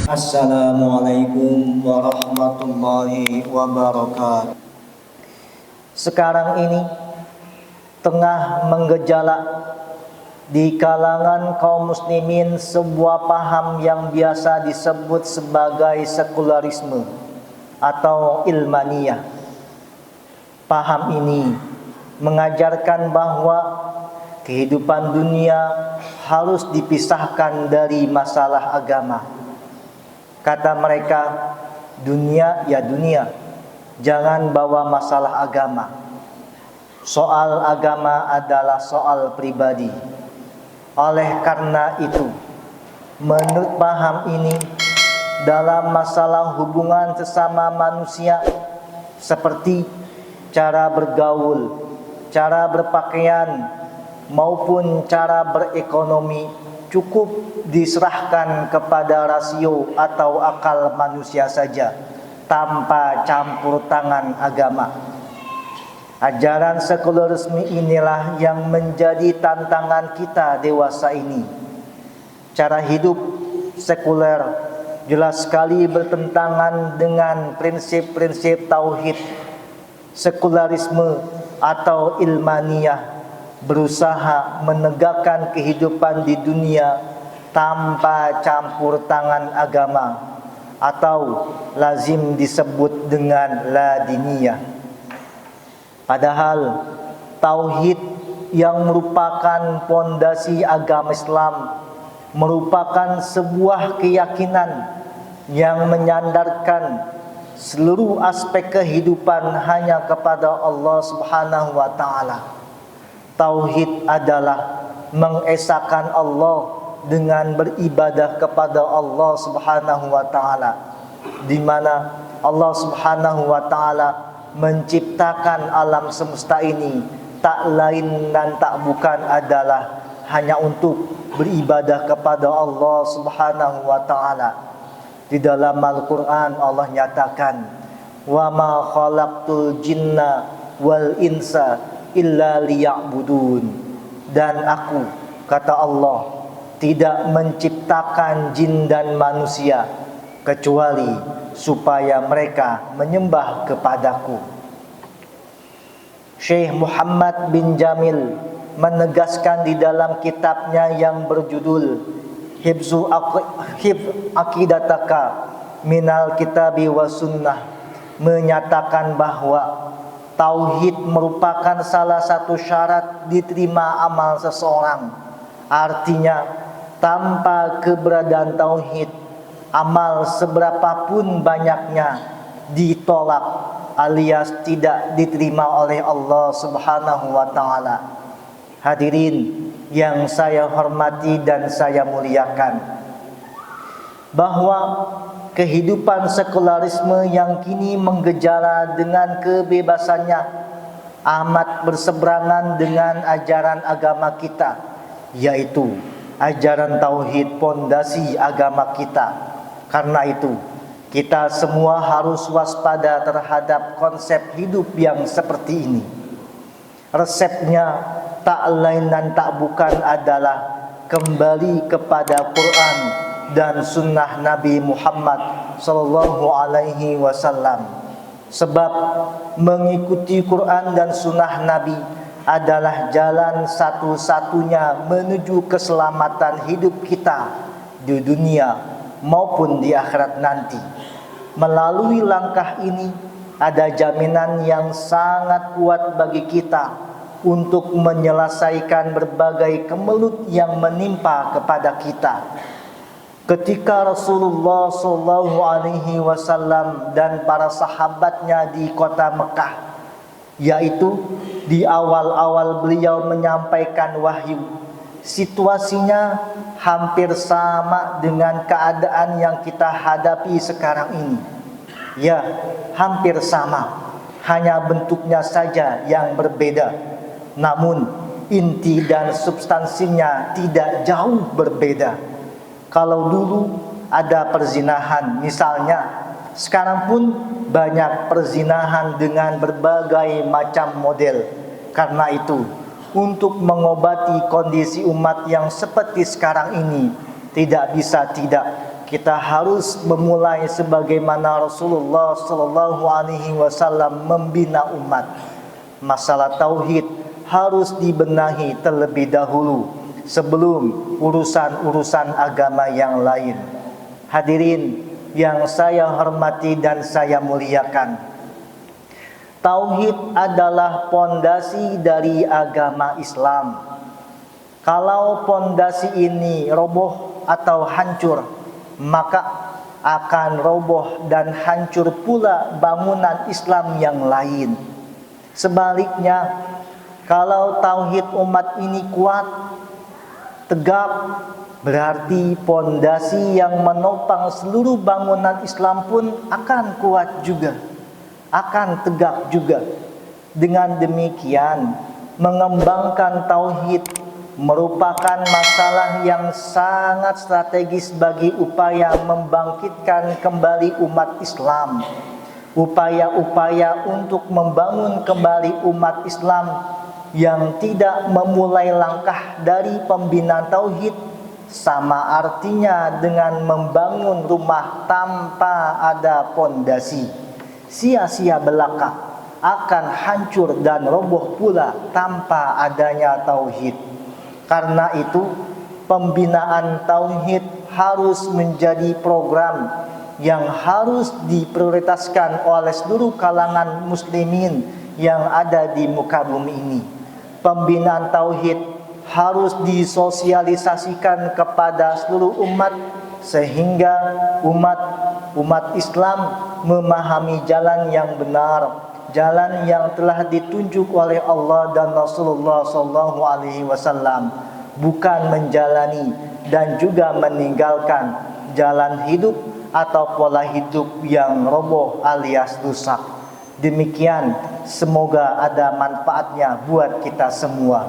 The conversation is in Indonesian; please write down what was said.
Assalamualaikum warahmatullahi wabarakatuh. Sekarang ini tengah menggejala di kalangan kaum muslimin sebuah paham yang biasa disebut sebagai sekularisme atau ilmaniyah. Paham ini mengajarkan bahwa kehidupan dunia harus dipisahkan dari masalah agama. Kata mereka, dunia ya dunia, jangan bawa masalah agama. Soal agama adalah soal pribadi. Oleh karena itu, menurut paham ini, dalam masalah hubungan sesama manusia seperti cara bergaul, cara berpakaian, maupun cara berekonomi cukup diserahkan kepada rasio atau akal manusia saja tanpa campur tangan agama. Ajaran sekularisme inilah yang menjadi tantangan kita dewasa ini. Cara hidup sekuler jelas sekali bertentangan dengan prinsip-prinsip tauhid. Sekularisme atau ilmaniyah berusaha menegakkan kehidupan di dunia tanpa campur tangan agama, atau lazim disebut dengan ladiniyah. Padahal tauhid yang merupakan pondasi agama Islam merupakan sebuah keyakinan yang menyandarkan seluruh aspek kehidupan hanya kepada Allah Subhanahu wa taala. Tauhid adalah mengesahkan Allah dengan beribadah kepada Allah Subhanahu wa taala, di mana Allah Subhanahu wa taala menciptakan alam semesta ini tak lain dan tak bukan adalah hanya untuk beribadah kepada Allah Subhanahu wa taala. Di dalam Al-Qur'an Allah nyatakan, "Wa ma khalaqtul jinna wal insa illa liya'budun." Dan aku, kata Allah, tidak menciptakan jin dan manusia kecuali supaya mereka menyembah kepadaku. Syekh Muhammad bin Jamil menegaskan di dalam kitabnya yang berjudul Hibzu Aqidataka Minal Kitabi wa Sunnah, menyatakan bahwa tauhid merupakan salah satu syarat diterima amal seseorang. Artinya, tanpa keberadaan tauhid, amal seberapapun banyaknya ditolak alias tidak diterima oleh Allah Subhanahu wa taala. Hadirin yang saya hormati dan saya muliakan, bahwa kehidupan sekularisme yang kini menggejala dengan kebebasannya amat berseberangan dengan ajaran agama kita, yaitu ajaran tauhid, pondasi agama kita. Karena itu, kita semua harus waspada terhadap konsep hidup yang seperti ini. Resepnya tak lain dan tak bukan adalah kembali kepada Quran dan sunnah Nabi Muhammad sallallahu alaihi wasallam. Sebab mengikuti Quran dan sunnah Nabi adalah jalan satu-satunya menuju keselamatan hidup kita di dunia maupun di akhirat nanti. Melalui langkah ini ada jaminan yang sangat kuat bagi kita untuk menyelesaikan berbagai kemelut yang menimpa kepada kita. Ketika Rasulullah Shallallahu Alaihi Wasallam dan para sahabatnya di kota Mekah, yaitu di awal-awal beliau menyampaikan wahyu, situasinya hampir sama dengan keadaan yang kita hadapi sekarang ini. Ya, hampir sama, hanya bentuknya saja yang berbeda. Namun inti dan substansinya tidak jauh berbeda. Kalau dulu ada perzinahan misalnya, sekarang pun banyak perzinahan dengan berbagai macam model. Karena itu, untuk mengobati kondisi umat yang seperti sekarang ini, tidak bisa tidak kita harus memulai sebagaimana Rasulullah Shallallahu Alaihi Wasallam membina umat. Masalah tauhid harus dibenahi terlebih dahulu sebelum urusan-urusan agama yang lain. Hadirin yang saya hormati dan saya muliakan, tauhid adalah pondasi dari agama Islam. Kalau pondasi ini roboh atau hancur, maka akan roboh dan hancur pula bangunan Islam yang lain. Sebaliknya, kalau tauhid umat ini kuat, tegap, berarti pondasi yang menopang seluruh bangunan Islam pun akan kuat juga, akan tegak juga. Dengan demikian, mengembangkan tauhid merupakan masalah yang sangat strategis bagi upaya membangkitkan kembali umat Islam. Upaya-upaya untuk membangun kembali umat Islam yang tidak memulai langkah dari pembinaan tauhid sama artinya dengan membangun rumah tanpa ada pondasi. Sia-sia belaka, akan hancur dan roboh pula tanpa adanya tauhid. Karena itu, pembinaan tauhid harus menjadi program yang harus diprioritaskan oleh seluruh kalangan muslimin yang ada di muka bumi ini. Pembinaan tauhid harus disosialisasikan kepada seluruh umat sehingga umat Islam memahami jalan yang benar, jalan yang telah ditunjuk oleh Allah dan Rasulullah SAW, bukan menjalani dan juga meninggalkan jalan hidup atau pola hidup yang roboh alias rusak. Demikian, semoga ada manfaatnya buat kita semua.